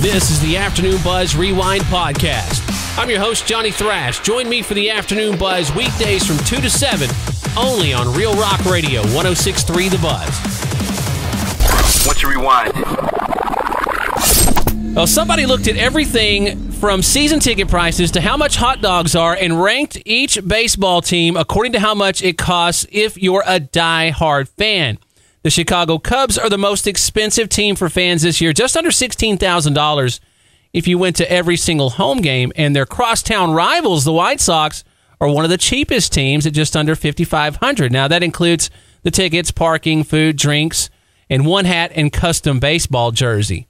This is the Afternoon Buzz Rewind Podcast. I'm your host, Johnny Thrash. Join me for the Afternoon Buzz weekdays from 2 to 7, only on Real Rock Radio, 106.3 The Buzz. What's your rewind? Well, somebody looked at everything from season ticket prices to how much hot dogs are and ranked each baseball team according to how much it costs if you're a die-hard fan. The Chicago Cubs are the most expensive team for fans this year, just under $16,000 if you went to every single home game. And their crosstown rivals, the White Sox, are one of the cheapest teams at just under $5,500. Now, that includes the tickets, parking, food, drinks, and one hat and custom baseball jersey.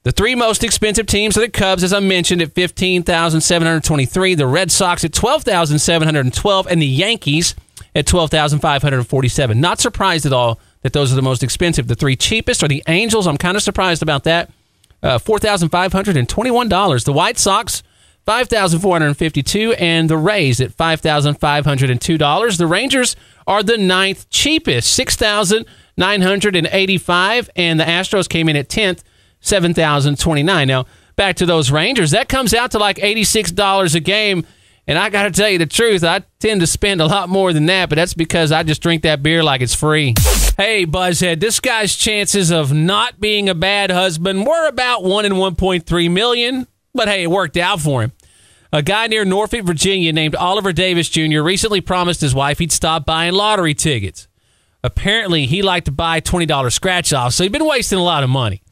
The three most expensive teams are the Cubs, as I mentioned, at $15,723, the Red Sox at $12,712, and the Yankees at $12,547. Not surprised at all that those are the most expensive. The three cheapest are the Angels. I'm kind of surprised about that. $4,521. The White Sox, $5,452, and the Rays at $5,502. The Rangers are the ninth cheapest, $6,985, and the Astros came in at 10th, $7,029. Now, back to those Rangers, that comes out to like $86 a game. And I got to tell you the truth, I tend to spend a lot more than that, but that's because I just drink that beer like it's free. Hey, Buzzhead, this guy's chances of not being a bad husband were about 1 in 1.3 million, but hey, it worked out for him. A guy near Norfolk, Virginia named Oliver Davis Jr. recently promised his wife he'd stop buying lottery tickets. Apparently, he liked to buy $20 scratch-offs, so he'd been wasting a lot of money.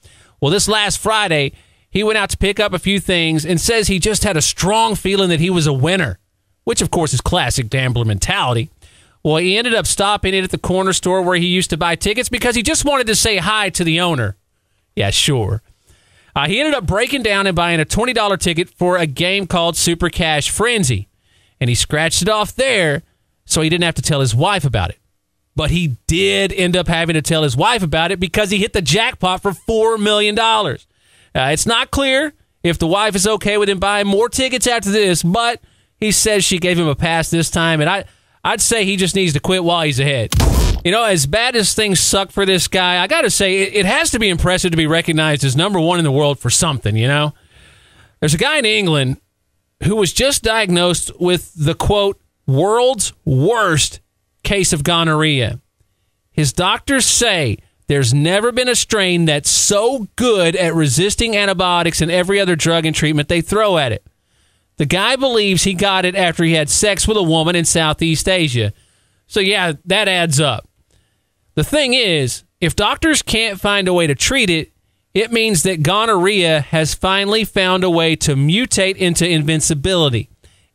Well, this last Friday, he went out to pick up a few things and says he just had a strong feeling that he was a winner, which, of course, is classic gambler mentality. Well, he ended up stopping in at the corner store where he used to buy tickets because he just wanted to say hi to the owner. Yeah, sure. He ended up breaking down and buying a $20 ticket for a game called Super Cash Frenzy, and he scratched it off there so he didn't have to tell his wife about it. But he did end up having to tell his wife about it because he hit the jackpot for $4 million. It's not clear if the wife is okay with him buying more tickets after this, but he says she gave him a pass this time, and I'd say he just needs to quit while he's ahead. You know, as bad as things suck for this guy, I got to say, it has to be impressive to be recognized as number one in the world for something, you know? There's a guy in England who was just diagnosed with the, quote, world's worst case of gonorrhea. His doctors say there's never been a strain that's so good at resisting antibiotics and every other drug and treatment they throw at it. The guy believes he got it after he had sex with a woman in Southeast Asia. So yeah, that adds up. The thing is, if doctors can't find a way to treat it, it means that gonorrhea has finally found a way to mutate into invincibility.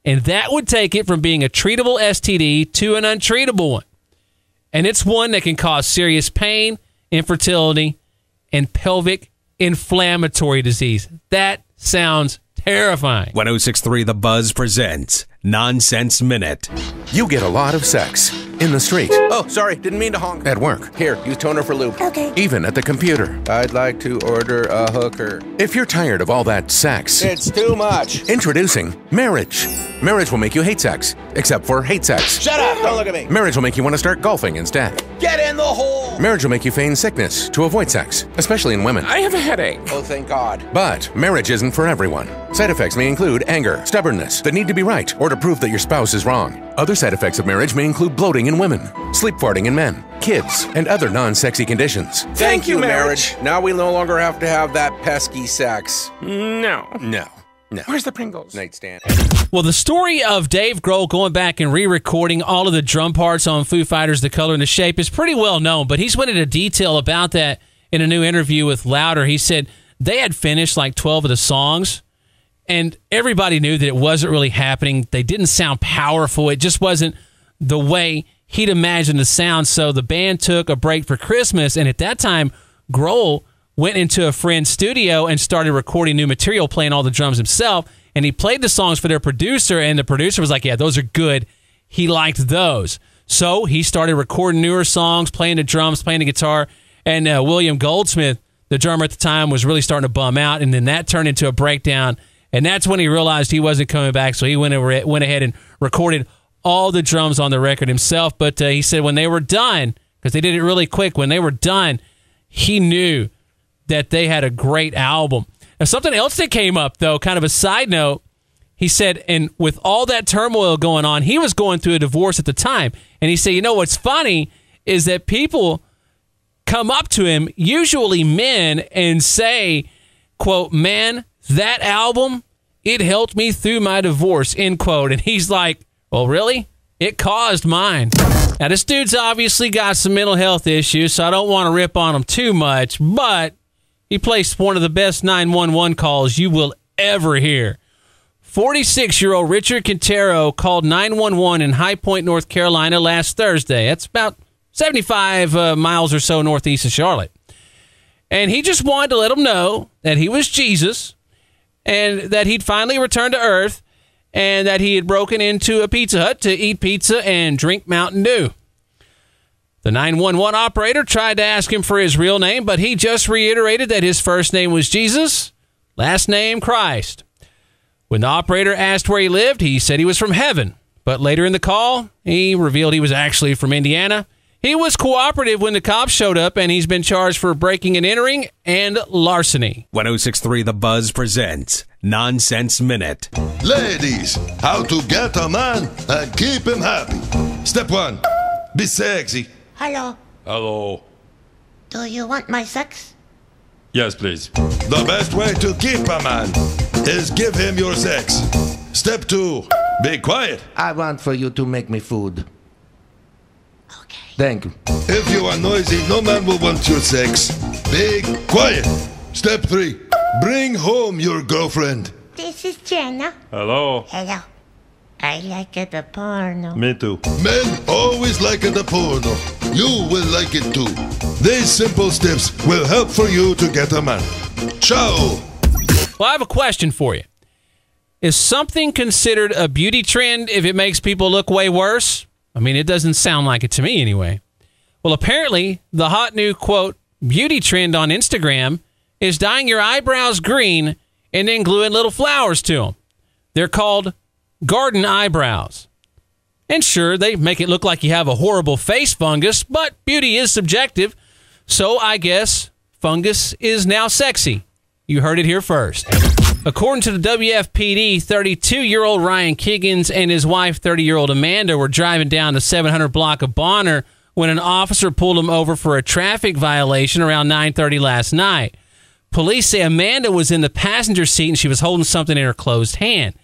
And that would take it from being a treatable STD to an untreatable one. And it's one that can cause serious pain, infertility, and pelvic inflammatory disease. That sounds terrifying. 106.3 The Buzz presents Nonsense Minute. You get a lot of sex in the street. Oh, sorry, didn't mean to honk. At work. Here, use toner for lube. Okay. Even at the computer. I'd like to order a hooker. If you're tired of all that sex, It's too much. introducing marriage. Marriage will make you hate sex, except for hate sex. Shut up, don't look at me. Marriage will make you want to start golfing instead. Get in the hole. Marriage will make you feign sickness to avoid sex, especially in women. I have a headache. Oh, thank God. But marriage isn't for everyone. Side effects may include anger, stubbornness, the need to be right, or to prove that your spouse is wrong. Other side effects of marriage may include bloating in women, sleep farting in men, kids, and other non-sexy conditions. Thank you, marriage. Now we no longer have to have that pesky sex. No. Where's the Pringles? Nightstand. Well, the story of Dave Grohl going back and re-recording all of the drum parts on Foo Fighters, The Color and the Shape is pretty well known, but he's went into detail about that in a new interview with Louder. He said they had finished like 12 of the songs, and everybody knew that it wasn't really happening. They didn't sound powerful. It just wasn't the way he'd imagined the sound, so the band took a break for Christmas, and at that time, Grohl went into a friend's studio and started recording new material, playing all the drums himself, and he played the songs for their producer, and the producer was like, yeah, those are good. He liked those. So he started recording newer songs, playing the drums, playing the guitar, and William Goldsmith, the drummer at the time, was really starting to bum out, and then that turned into a breakdown, and that's when he realized he wasn't coming back, so he went ahead and recorded all the drums on the record himself. But he said when they were done, because they did it really quick, when they were done, he knew that they had a great album. Now, something else that came up, though, kind of a side note, he said, and with all that turmoil going on, he was going through a divorce at the time. And he said, you know, what's funny is that people come up to him, usually men, and say, quote, man, that album, it helped me through my divorce, end quote. And he's like, well, really? It caused mine. Now, this dude's obviously got some mental health issues, so I don't want to rip on him too much, but he placed one of the best 911 calls you will ever hear. 46-year-old Richard Quintero called 911 in High Point, North Carolina last Thursday. That's about 75 miles or so northeast of Charlotte. And he just wanted to let them know that he was Jesus and that he'd finally returned to earth and that he had broken into a Pizza Hut to eat pizza and drink Mountain Dew. The 911 operator tried to ask him for his real name, but he just reiterated that his first name was Jesus, last name Christ. When the operator asked where he lived, he said he was from heaven. But later in the call, he revealed he was actually from Indiana. He was cooperative when the cops showed up, and he's been charged for breaking and entering and larceny. 106.3 The Buzz presents Nonsense Minute. Ladies, how to get a man and keep him happy. Step 1, be sexy. Hello. Hello. Do you want my sex? Yes, please. The best way to keep a man is give him your sex. Step 2, be quiet. I want for you to make me food. Okay. Thank you. If you are noisy, no man will want your sex. Be quiet. Step 3, bring home your girlfriend. This is Jenna. Hello. Hello. I like it a porno. Me too. Men always like it a porno. You will like it too. These simple steps will help for you to get a man. Ciao. Well, I have a question for you. Is something considered a beauty trend if it makes people look way worse? I mean, it doesn't sound like it to me anyway. Well, apparently, the hot new, quote, beauty trend on Instagram is dyeing your eyebrows green and then gluing little flowers to them. They're called garden eyebrows. And sure, they make it look like you have a horrible face fungus, but beauty is subjective. So I guess fungus is now sexy. You heard it here first. According to the WFPD, 32-year-old Ryan Kiggins and his wife, 30-year-old Amanda, were driving down the 700 block of Bonner when an officer pulled them over for a traffic violation around 9:30 last night. Police say Amanda was in the passenger seat and she was holding something in her closed hand.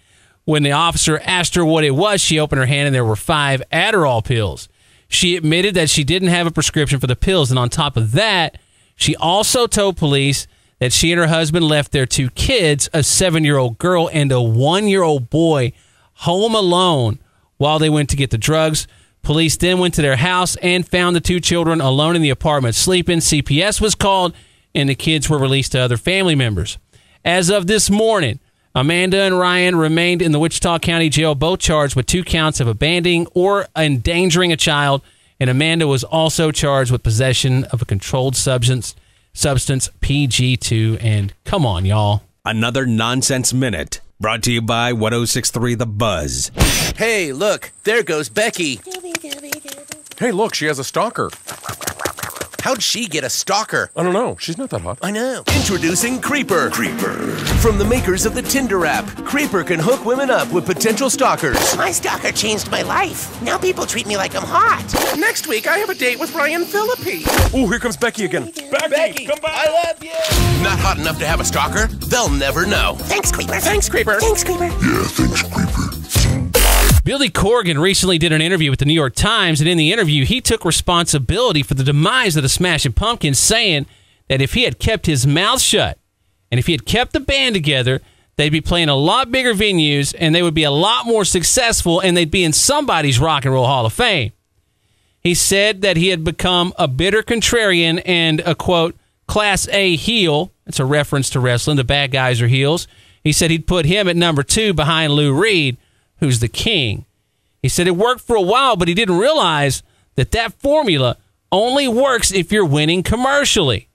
When the officer asked her what it was, she opened her hand and there were 5 Adderall pills. She admitted that she didn't have a prescription for the pills, and on top of that, she also told police that she and her husband left their 2 kids, a 7-year-old girl and a 1-year-old boy, home alone while they went to get the drugs. Police then went to their house and found the 2 children alone in the apartment sleeping. CPS was called, and the kids were released to other family members. As of this morning, Amanda and Ryan remained in the Wichita County Jail, both charged with 2 counts of abandoning or endangering a child, and Amanda was also charged with possession of a controlled substance PG2, and come on, y'all. Another Nonsense Minute brought to you by 106.3 The Buzz. Hey, look, there goes Becky. Hey, look, she has a stalker. How'd she get a stalker? I don't know. She's not that hot. I know. Introducing Creeper. From the makers of the Tinder app, Creeper can hook women up with potential stalkers. My stalker changed my life. Now people treat me like I'm hot. Next week, I have a date with Ryan Philippi. Oh, here comes Becky again. Becky, come back. I love you. Not hot enough to have a stalker? They'll never know. Thanks, Creeper. Thanks, Creeper. Thanks, Creeper. Yeah, thanks, Creeper. Billy Corgan recently did an interview with the New York Times, and in the interview, he took responsibility for the demise of the Smashing Pumpkins, saying that if he had kept his mouth shut and if he had kept the band together, they'd be playing a lot bigger venues and they would be a lot more successful and they'd be in somebody's Rock and Roll Hall of Fame. He said that he had become a bitter contrarian and a, quote, Class A heel. It's a reference to wrestling. The bad guys are heels. He said he'd put him at number 2 behind Lou Reed, who's the king. He said it worked for a while, but he didn't realize that formula only works if you're winning commercially.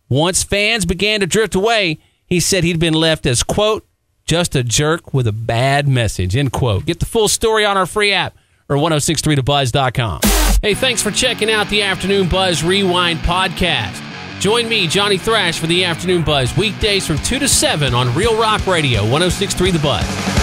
Once fans began to drift away, he said he'd been left as, quote, just a jerk with a bad message, end quote. Get the full story on our free app or 1063thebuzz.com. Hey, thanks for checking out the Afternoon Buzz Rewind podcast. Join me, Johnny Thrash, for the Afternoon Buzz, weekdays from 2 to 7 on Real Rock Radio, 106.3 The Buzz.